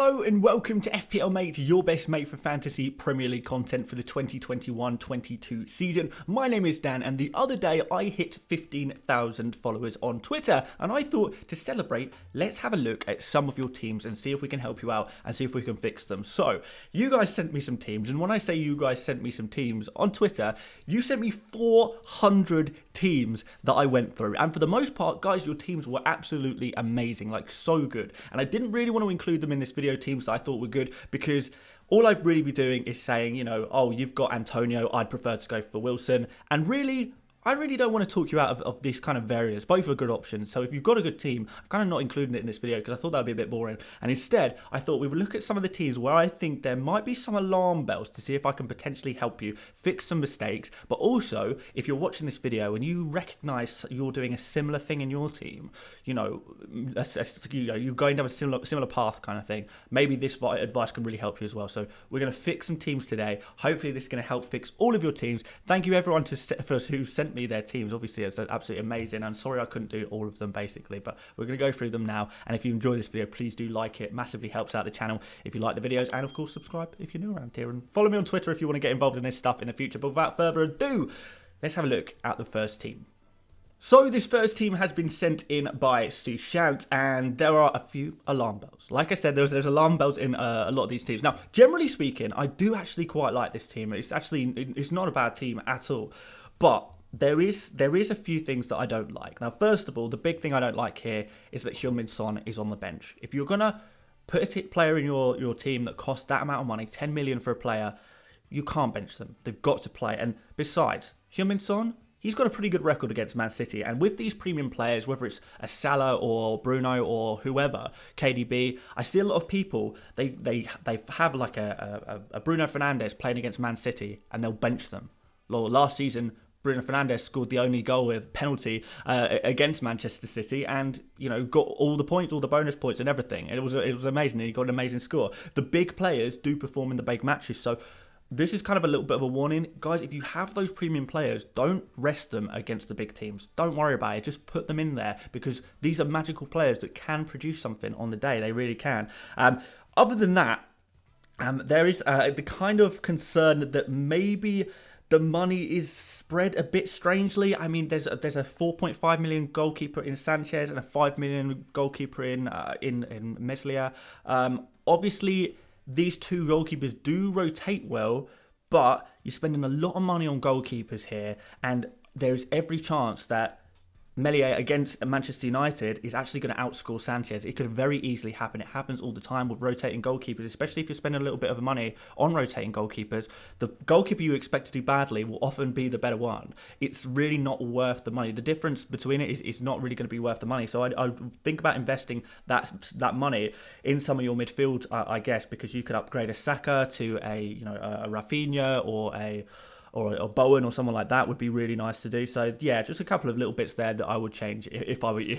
Hello and welcome to FPL Mate, your best mate for fantasy Premier League content for the 2021-22 season. My name is Dan, and the other day I hit 15,000 followers on Twitter, and I thought to celebrate, let's have a look at some of your teams and see if we can help you out and see if we can fix them. So, you guys sent me some teams, and when I say you guys sent me some teams on Twitter, you sent me 400 teams that I went through, and for the most part, guys, your teams were absolutely amazing, like so good, and I didn't really want to include them in this video, teams that I thought were good, because all I'd really be doing is saying, you know, oh, you've got Antonio, I'd prefer to go for Wilson, and really, I really don't want to talk you out of these kind of variants. Both are good options. So if you've got a good team, I'm kind of not including it in this video because I thought that would be a bit boring. And instead, I thought we would look at some of the teams where I think there might be some alarm bells to see if I can potentially help you fix some mistakes. But also, if you're watching this video and you recognize you're doing a similar thing in your team, you're going down a similar path kind of thing, maybe this advice can really help you as well. So we're going to fix some teams today. Hopefully this is going to help fix all of your teams. Thank you everyone who sent me their teams. Obviously it's absolutely amazing. I'm sorry I couldn't do all of them basically, but we're going to go through them now. And if you enjoy this video, please do like it. Massively helps out the channel if you like the videos, and of course subscribe if you're new around here, and follow me on Twitter if you want to get involved in this stuff in the future. But without further ado, let's have a look at the first team. So this first team has been sent in by Sushant, and there are a few alarm bells. Like I said, there's alarm bells in a lot of these teams. Now, generally speaking, I do actually quite like this team. It's not a bad team at all, but there is a few things that I don't like. Now, first of all, the big thing I don't like here is that Heung-min Son is on the bench. If you're gonna put a player in your team that costs that amount of money, 10 million for a player, you can't bench them. They've got to play. And besides, Heung-min Son, he's got a pretty good record against Man City, and with these premium players, whether it's a Salah or Bruno or whoever, KDB, I see a lot of people, they have like a Bruno Fernandes playing against Man City, and they'll bench them. Last season, Bruno Fernandes scored the only goal with penalty against Manchester City, and got all the points, all the bonus points, and everything. It was amazing. And he got an amazing score. The big players do perform in the big matches, so this is kind of a little bit of a warning. Guys, if you have those premium players, don't rest them against the big teams. Don't worry about it. Just put them in there, because these are magical players that can produce something on the day. They really can. Other than that, there is the kind of concern that maybe the money is spread a bit strangely. I mean, there's a 4.5 million goalkeeper in Sanchez and a 5 million goalkeeper in Meslier. Obviously, these two goalkeepers do rotate well, but you're spending a lot of money on goalkeepers here, and there's every chance that Meslier against Manchester United is actually going to outscore Sanchez. It could very easily happen. It happens all the time with rotating goalkeepers, especially if you're spending a little bit of money on rotating goalkeepers. The goalkeeper you expect to do badly will often be the better one. It's really not worth the money. The difference between it is not really going to be worth the money. So I think about investing that money in some of your midfield, I guess, because you could upgrade a Saka to a Rafinha or a Bowen or someone like that would be really nice to do. So yeah, just a couple of little bits there that I would change if I were you.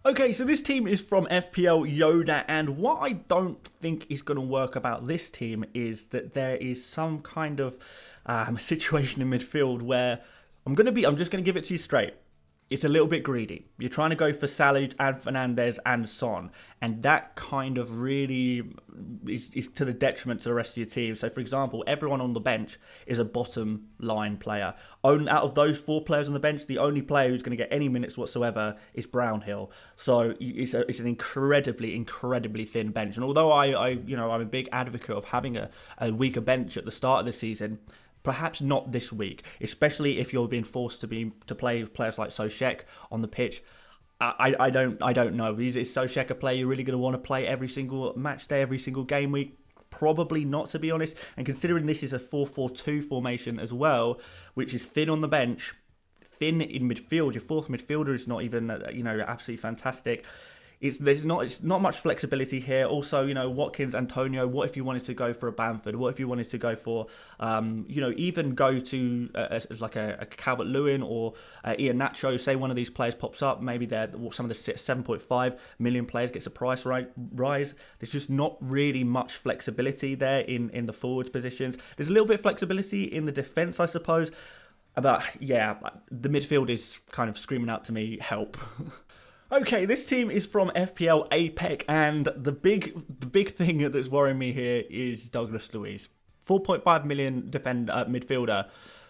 Okay, so this team is from FPL Yoda, and what I don't think is going to work about this team is that there is some kind of situation in midfield where I'm just going to give it to you straight. It's a little bit greedy. You're trying to go for Salah and Fernandes and Son, and that kind of really is to the detriment to the rest of your team. So, for example, everyone on the bench is a bottom line player. Out of those 4 players on the bench, the only player who's going to get any minutes whatsoever is Brownhill. So it's an incredibly thin bench. And although I'm a big advocate of having a weaker bench at the start of the season, perhaps not this week, especially if you're being forced to play players like Soucek on the pitch. I don't know. Is Soucek a player you're really going to want to play every single match day, every single game week? Probably not, to be honest. And considering this is a 4-4-2 formation as well, which is thin on the bench, thin in midfield. Your fourth midfielder is not even absolutely fantastic. It's not much flexibility here. Also, Watkins, Antonio, what if you wanted to go for a Bamford? What if you wanted to go for, even go to a Calvert-Lewin or Ian Nacho? Say one of these players pops up, maybe some of the 7.5 million players gets a price rise. There's just not really much flexibility there in the forwards positions. There's a little bit of flexibility in the defence, I suppose. But yeah, the midfield is kind of screaming out to me, help. Okay, this team is from FPL Apek, and the big thing that's worrying me here is Douglas Luiz. 4.5 million midfielder.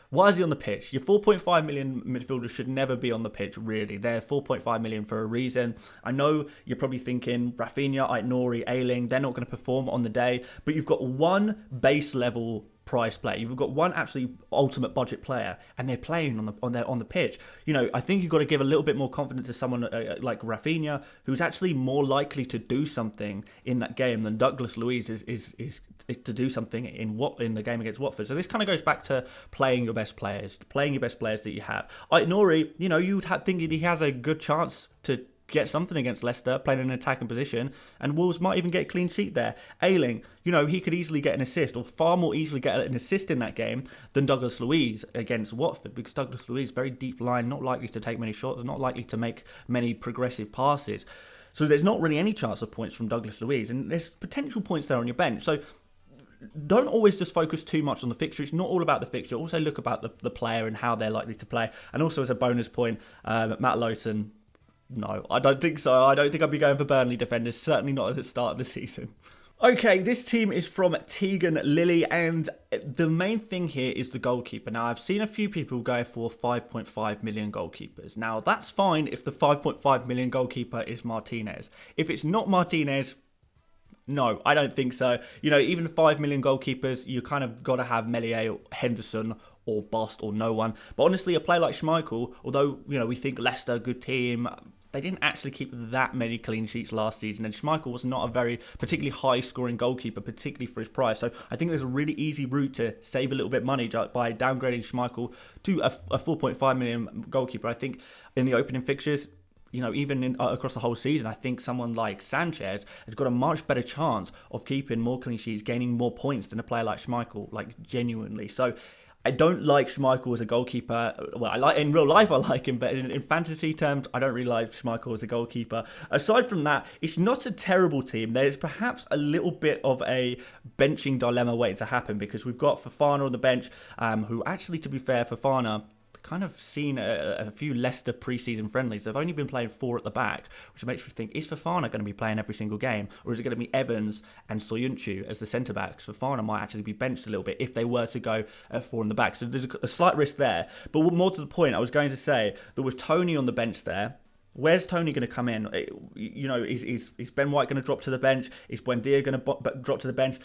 Why is he on the pitch? Your 4.5 million midfielders should never be on the pitch, really. They're 4.5 million for a reason. I know you're probably thinking Rafinha, Aït-Nouri, Ayling, they're not going to perform on the day, but you've got one base level price player. You've got one absolutely ultimate budget player, and they're playing on the pitch. You know, I think you've got to give a little bit more confidence to someone like Rafinha, who's actually more likely to do something in that game than Douglas Luiz is to do something in the game against Watford. So this kind of goes back to playing your best players that you have. Aït-Nouri, you know, you'd think he has a good chance to get something against Leicester, playing in an attacking position, and Wolves might even get a clean sheet there. Ayling, you know, he could easily get an assist, or far more easily get an assist in that game than Douglas Luiz against Watford, because Douglas Luiz, very deep line, not likely to take many shots, not likely to make many progressive passes. So there's not really any chance of points from Douglas Luiz, and there's potential points there on your bench. So don't always just focus too much on the fixture. It's not all about the fixture. Also look about the player and how they're likely to play. And also as a bonus point, Matt Lowton, no, I don't think so. I don't think I'd be going for Burnley defenders, certainly not at the start of the season. Okay, this team is from Tegan Lily, and the main thing here is the goalkeeper. Now, I've seen a few people go for 5.5 million goalkeepers. Now, that's fine if the 5.5 million goalkeeper is Martinez. If it's not Martinez, no, I don't think so. You know, even 5 million goalkeepers, you kind of got to have Meslier, Henderson, or bust, or no one. But honestly, a player like Schmeichel, although, you know, we think Leicester, good team, they didn't actually keep that many clean sheets last season, and Schmeichel was not a very particularly high-scoring goalkeeper, particularly for his price. So I think there's a really easy route to save a little bit of money by downgrading Schmeichel to a 4.5 million goalkeeper. I think in the opening fixtures, you know, even across the whole season, I think someone like Sanchez has got a much better chance of keeping more clean sheets, gaining more points than a player like Schmeichel, like genuinely. So I don't like Schmeichel as a goalkeeper. Well, in real life I like him, but in fantasy terms, I don't really like Schmeichel as a goalkeeper. Aside from that, it's not a terrible team. There's perhaps a little bit of a benching dilemma waiting to happen, because we've got Fofana on the bench, who actually, to be fair, Fofana kind of seen a few Leicester pre-season friendlies. They've only been playing 4 at the back, which makes me think, is Fofana going to be playing every single game, or is it going to be Evans and Soyuncu as the centre-backs? Fofana might actually be benched a little bit if they were to go at 4 in the back. So there's a slight risk there. But more to the point, I was going to say that with Tony on the bench there, where's Tony going to come in? You know, is Ben White going to drop to the bench? Is Buendia going to drop to the bench?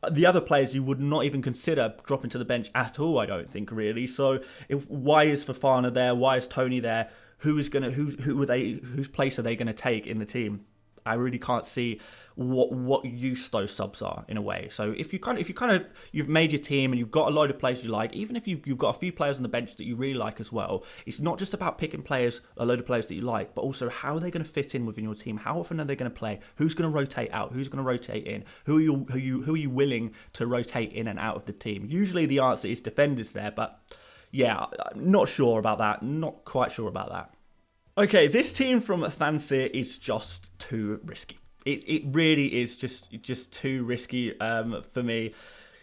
The other players you would not even consider dropping to the bench at all, I don't think, really. So why is Fofana there? Why is Tony there? Whose place are they going to take in the team? I really can't see what use those subs are in a way. So if you've made your team and you've got a load of players you like, even if you've got a few players on the bench that you really like as well, it's not just about picking a load of players that you like, but also how are they going to fit in within your team? How often are they going to play? Who's going to rotate out? Who's going to rotate in? Who are you willing to rotate in and out of the team? Usually the answer is defenders there, but yeah, not sure about that. Not quite sure about that. Okay, this team from Thansir is just too risky. It really is just too risky for me.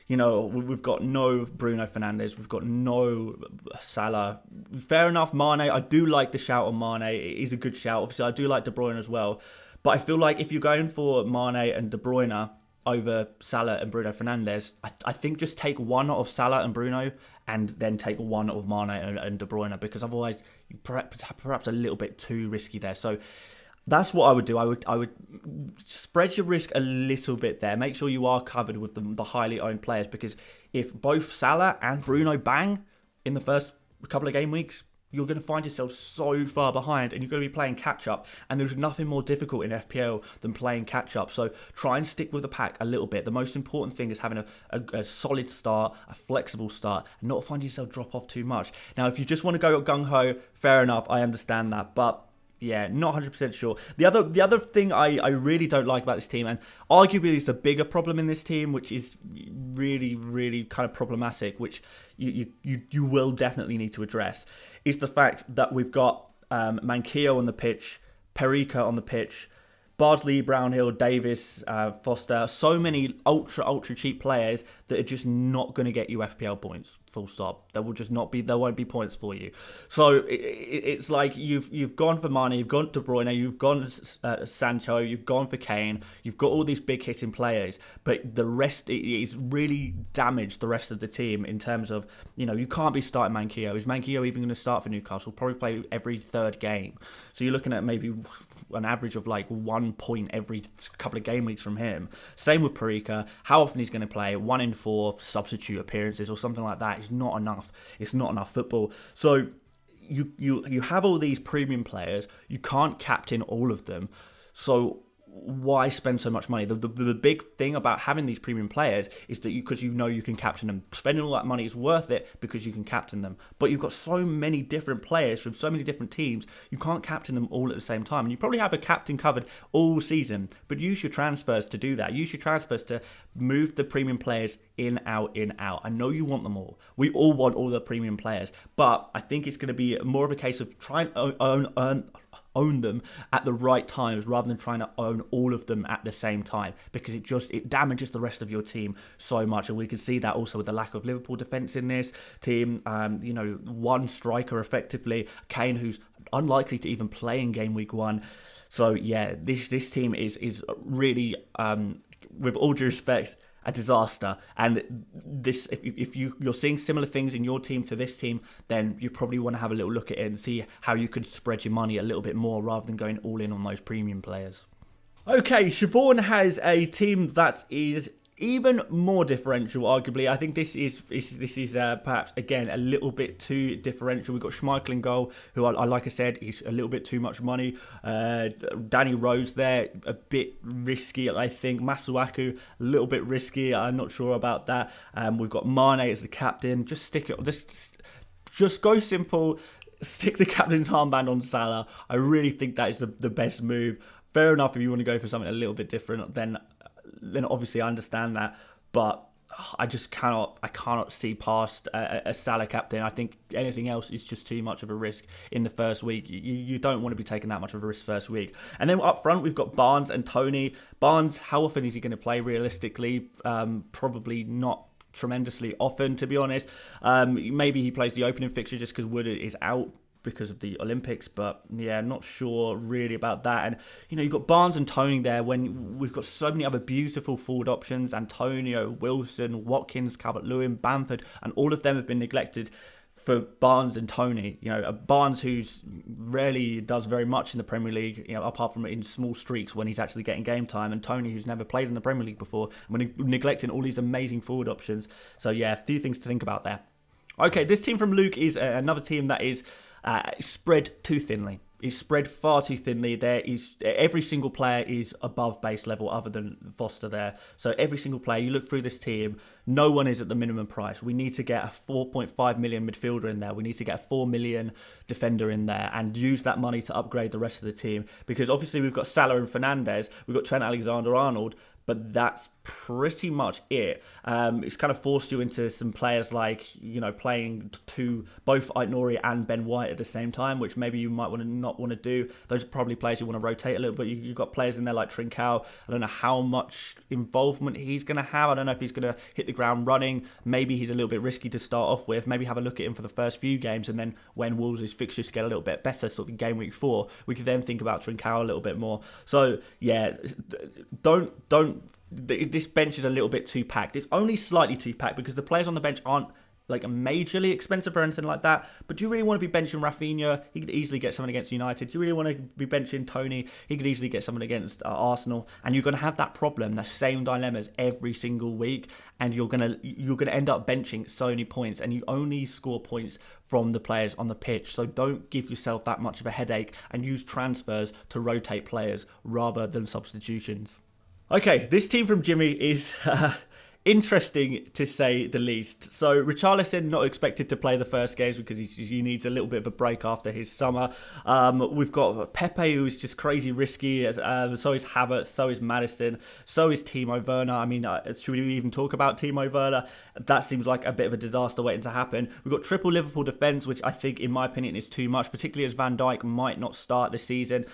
You know, we've got no Bruno Fernandes. We've got no Salah. Fair enough, Mane. I do like the shout on Mane. It is a good shout. Obviously, I do like De Bruyne as well. But I feel like if you're going for Mane and De Bruyne over Salah and Bruno Fernandes, I think just take one of Salah and Bruno and then take one of Mane and De Bruyne, because otherwise you perhaps a little bit too risky there. So that's what I would do. I would spread your risk a little bit there. Make sure you are covered with the highly owned players, because if both Salah and Bruno bang in the first couple of game weeks, you're going to find yourself so far behind, and you're going to be playing catch-up, and there's nothing more difficult in FPL than playing catch-up. So try and stick with the pack a little bit. The most important thing is having a solid start, a flexible start, and not find yourself drop off too much. Now, if you just want to go gung-ho, fair enough, I understand that, but yeah, not 100% sure. The other thing I really don't like about this team, and arguably is the bigger problem in this team, which is really, really kind of problematic, which you will definitely need to address, is the fact that we've got Manquillo on the pitch, Perica on the pitch, Bardsley, Brownhill, Davis, Foster, so many ultra cheap players that are just not going to get you FPL points. full stop. There will just not be, there won't be points for you. So it's like you've gone for Mane, you've gone De Bruyne, you've gone Sancho, you've gone for Kane, you've got all these big hitting players, but the rest, it's really damaged the rest of the team in terms of, you can't be starting Manquillo. Is Manquillo even going to start for Newcastle? Probably play every third game. So you're looking at maybe an average of like 1 point every couple of game weeks from him. Same with Parika. How often he's going to play? 1 in 4 substitute appearances or something like that is not enough. It's not enough football. So you have all these premium players. You can't captain all of them. So why spend so much money? The big thing about having these premium players is that because you can captain them. Spending all that money is worth it because you can captain them. But you've got so many different players from so many different teams, you can't captain them all at the same time. And you probably have a captain covered all season, but use your transfers to do that. Use your transfers to move the premium players in, out, in, out. I know you want them all. We all want all the premium players, but I think it's going to be more of a case of trying to own them at the right times rather than trying to own all of them at the same time, because it damages the rest of your team so much. And we can see that also with the lack of Liverpool defence in this team. One striker effectively, Kane, who's unlikely to even play in game week 1. So yeah, this team is really, with all due respect, a disaster. And this, if you're seeing similar things in your team to this team, then you probably want to have a little look at it and see how you could spread your money a little bit more rather than going all in on those premium players. Okay, Shevaughn has a team that is even more differential, arguably. I think this is perhaps, again, a little bit too differential. We've got Schmeichel in goal, who, like I said, is a little bit too much money. Danny Rose there, a bit risky, I think. Masuaku, a little bit risky. I'm not sure about that. We've got Mane as the captain. Just stick it. Just go simple. Stick the captain's armband on Salah. I really think that is the best move. Fair enough if you want to go for something a little bit different, then obviously I understand that, but I cannot see past a Salah captain. I think anything else is just too much of a risk in the first week. You don't want to be taking that much of a risk first week. And then up front, we've got Barnes and Toney. Barnes, how often is he going to play realistically? Probably not tremendously often, to be honest. Maybe he plays the opening fixture just because Wood is out because of the Olympics, but yeah, not sure really about that. And you've got Barnes and Toney there when we've got so many other beautiful forward options: Antonio, Wilson, Watkins, Calvert-Lewin, Bamford, and all of them have been neglected for Barnes and Toney. Barnes who's rarely does very much in the Premier League, apart from in small streaks when he's actually getting game time, and Toney who's never played in the Premier League before, and we're neglecting all these amazing forward options. So yeah, a few things to think about there. Okay, this team from Luke is another team that is spread too thinly. It's spread far too thinly. Every single player is above base level other than Foster there. So every single player, you look through this team, no one is at the minimum price. We need to get a 4.5 million midfielder in there. We need to get a 4 million defender in there and use that money to upgrade the rest of the team. Because obviously we've got Salah and Fernandes, we've got Trent Alexander-Arnold, but that's pretty much it. It's kind of forced you into some players like, playing both Ait-Nouri and Ben White at the same time, which maybe you might not want to do. Those are probably players you want to rotate a little bit. You've got players in there like Trincao. I don't know how much involvement he's going to have. I don't know if he's going to hit the ground running. Maybe he's a little bit risky to start off with. Maybe have a look at him for the first few games, and then when Wolves' fixtures get a little bit better, sort of in game week 4, we could then think about Trincao a little bit more. So yeah, this bench is a little bit too packed. It's only slightly too packed because the players on the bench aren't like majorly expensive or anything like that. But do you really want to be benching Rafinha? He could easily get someone against United. Do you really want to be benching Toney? He could easily get someone against Arsenal. And you're going to have that problem, the same dilemmas every single week. And you're gonna end up benching so many points, and you only score points from the players on the pitch. So don't give yourself that much of a headache and use transfers to rotate players rather than substitutions. Okay, this team from Jimmy is interesting to say the least. So Richarlison not expected to play the first games because he needs a little bit of a break after his summer. We've got Pepe, who's just crazy risky. So is Havertz, so is Maddison, so is Timo Werner. I mean, should we even talk about Timo Werner? That seems like a bit of a disaster waiting to happen. We've got triple Liverpool defence, which I think, in my opinion, is too much, particularly as Van Dijk might not start this season.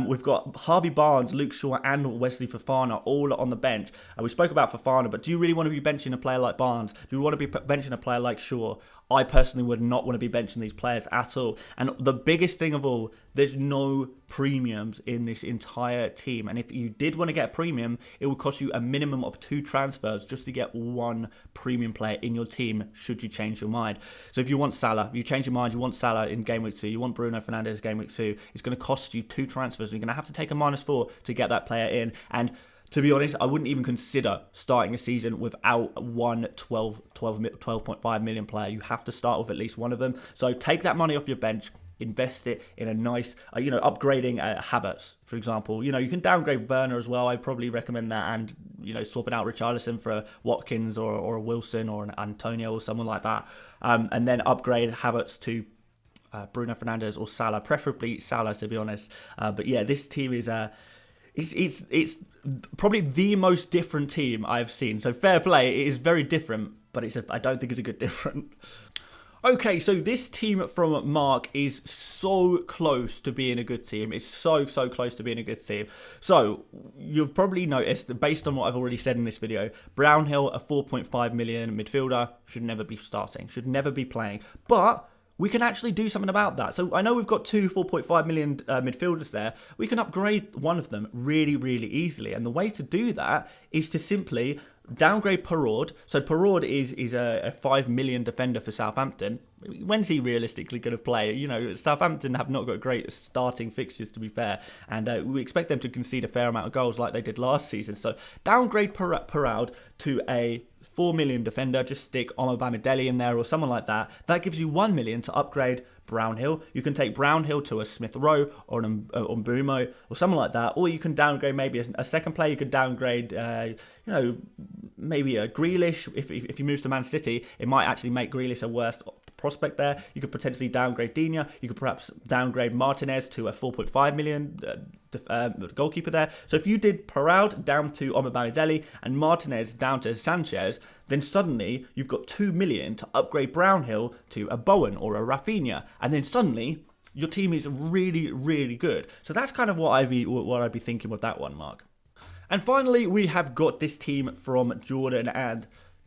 We've got Harvey Barnes, Luke Shaw, and Wesley Fofana all on the bench. We spoke about Fofana, but do you really want to be benching a player like Barnes? Do we want to be benching a player like Shaw? I personally would not want to be benching these players at all. And the biggest thing of all, there's no premiums in this entire team. And if you did want to get a premium, it would cost you a minimum of 2 transfers just to get 1 premium player in your team should you change your mind. So if you want Salah, you change your mind, you want Salah in Game Week 2, you want Bruno Fernandes Game Week 2, it's going to cost you 2 transfers. You're going to have to take a -4 to get that player in. And to be honest, I wouldn't even consider starting a season without one 12.5 million player. You have to start with at least one of them. So take that money off your bench, invest it in a nice, upgrading Havertz, for example. You can downgrade Werner as well. I'd probably recommend that, and swapping out Richarlison for a Watkins or a Wilson or an Antonio or someone like that, and then upgrade Havertz to Bruno Fernandes or Salah, preferably Salah, to be honest. But yeah, this team is it's probably the most different team I've seen. So fair play, it is very different, but I don't think it's a good different. Okay, so this team from Mark is so close to being a good team. It's so close to being a good team. So you've probably noticed that based on what I've already said in this video, Brownhill, a 4.5 million midfielder, should never be starting, should never be playing. But we can actually do something about that. So I know we've got 2 4.5 million midfielders there. We can upgrade one of them really easily. And the way to do that is to simply downgrade Perraud. So Perraud is a 5 million defender for Southampton. When's he realistically going to play? Southampton have not got great starting fixtures, to be fair. And we expect them to concede a fair amount of goals like they did last season. So downgrade Perraud to a 4 million defender, just stick Omobamidele in there or someone like that. That gives you 1 million to upgrade Brownhill. You can take Brownhill to a Smith Rowe or an Mbumo or someone like that, or you can downgrade maybe a second player. You could downgrade, maybe a Grealish. If he moves to Man City, it might actually make Grealish a worse prospect there. You could potentially downgrade Digne. You could perhaps downgrade Martinez to a 4.5 million goalkeeper there. So if you did Perraud down to Omobamidele and Martinez down to Sanchez, then suddenly you've got 2 million to upgrade Brownhill to a Bowen or a Rafinha, and then suddenly your team is really good. So that's kind of what I'd be thinking with that one, Mark. And finally, we have got this team from Jordan, and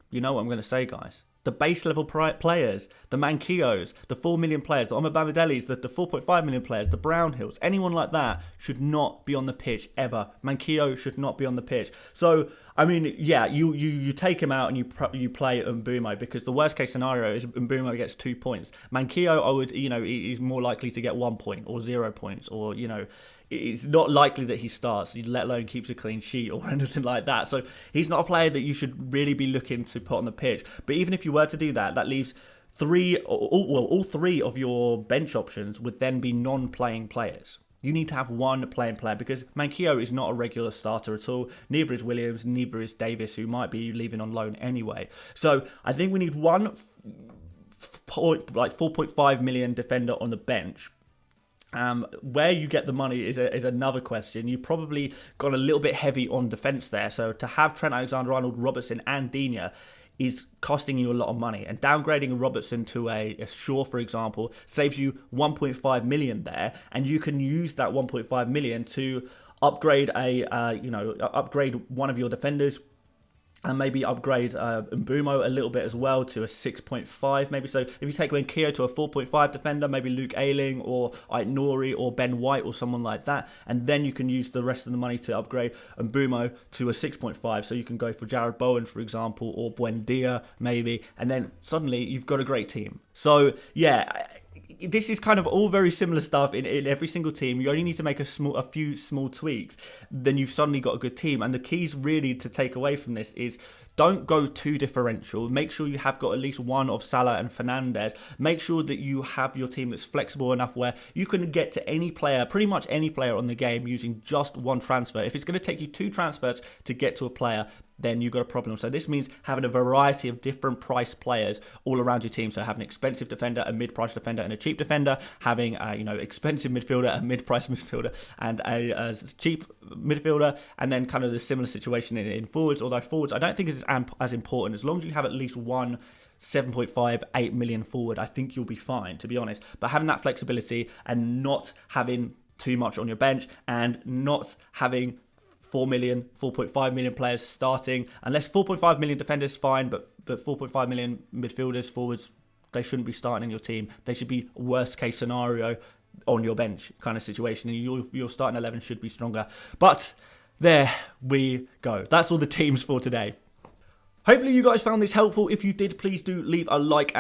you know what I'm going to say, guys. The base level players, the Manquillos, the 4 million players, the Omobamideles, the 4.5 million players, the Brownhills, anyone like that should not be on the pitch ever. Manquillo should not be on the pitch. So, I mean, yeah, you take him out and you play Mbumo, because the worst case scenario is Mbumo gets 2 points. Manquillo, he's more likely to get 1 point or 0 points, or, it's not likely that he starts, let alone keeps a clean sheet or anything like that. So he's not a player that you should really be looking to put on the pitch. But even if you were to do that, that leaves all 3 of your bench options would then be non-playing players. You need to have one playing player, because Manquillo is not a regular starter at all. Neither is Williams, neither is Davis, who might be leaving on loan anyway. So I think we need one 4.5 million defender on the bench. Where you get the money is another question. You've probably gone a little bit heavy on defence there. So to have Trent Alexander-Arnold, Robertson and Digne is costing you a lot of money. And downgrading Robertson to a Shaw, for example, saves you 1.5 million there. And you can use that 1.5 million to upgrade upgrade one of your defenders. And maybe upgrade Mbumo a little bit as well to a 6.5 maybe. So if you take Manquillo to a 4.5 defender, maybe Luke Ayling or Aït-Nouri or Ben White or someone like that. And then you can use the rest of the money to upgrade Mbumo to a 6.5. So you can go for Jared Bowen, for example, or Buendia maybe. And then suddenly you've got a great team. So yeah, this is kind of all very similar stuff in every single team. You only need to make a few small tweaks, then you've suddenly got a good team. And the keys really to take away from this is don't go too differential. Make sure you have got at least one of Salah and Fernandes. Make sure that you have your team that's flexible enough where you can get to any player, pretty much any player on the game, using just one transfer. If it's going to take you 2 transfers to get to a player, then you've got a problem. So this means having a variety of different price players all around your team. So having an expensive defender, a mid-price defender, and a cheap defender. Having a expensive midfielder, a mid-price midfielder, and a cheap midfielder. And then kind of the similar situation in forwards. Although forwards, I don't think is as important. As long as you have at least one 7.5, 8 million forward, I think you'll be fine, to be honest. But having that flexibility and not having too much on your bench and not having 4 million, 4.5 million players starting. Unless 4.5 million defenders, fine, but 4.5 million midfielders, forwards, they shouldn't be starting in your team. They should be worst case scenario on your bench kind of situation, and your starting 11 should be stronger. But there we go. That's all the teams for today. Hopefully you guys found this helpful. If you did, please do leave a like,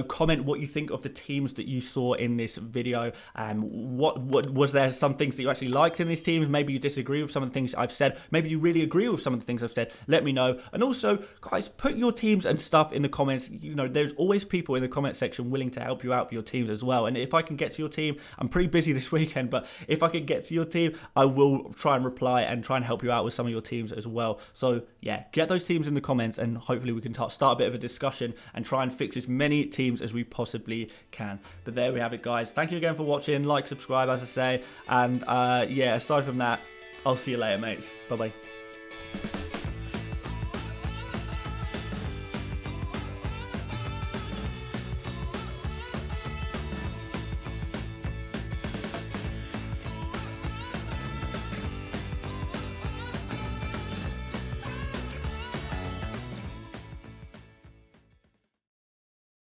comment what you think of the teams that you saw in this video. What was there some things that you actually liked in these teams? Maybe you disagree with some of the things I've said. Maybe you really agree with some of the things I've said. Let me know. And also, guys, put your teams and stuff in the comments. There's always people in the comment section willing to help you out for your teams as well. And if I can get to your team, I'm pretty busy this weekend, but if I can get to your team, I will try and reply and try and help you out with some of your teams as well. So yeah, get those teams in the comments, and hopefully we can start a bit of a discussion and try and fix as many teams as we possibly can. But there we have it, guys. Thank you again for watching. Like, subscribe, as I say. And yeah, aside from that, I'll see you later, mates. Bye-bye.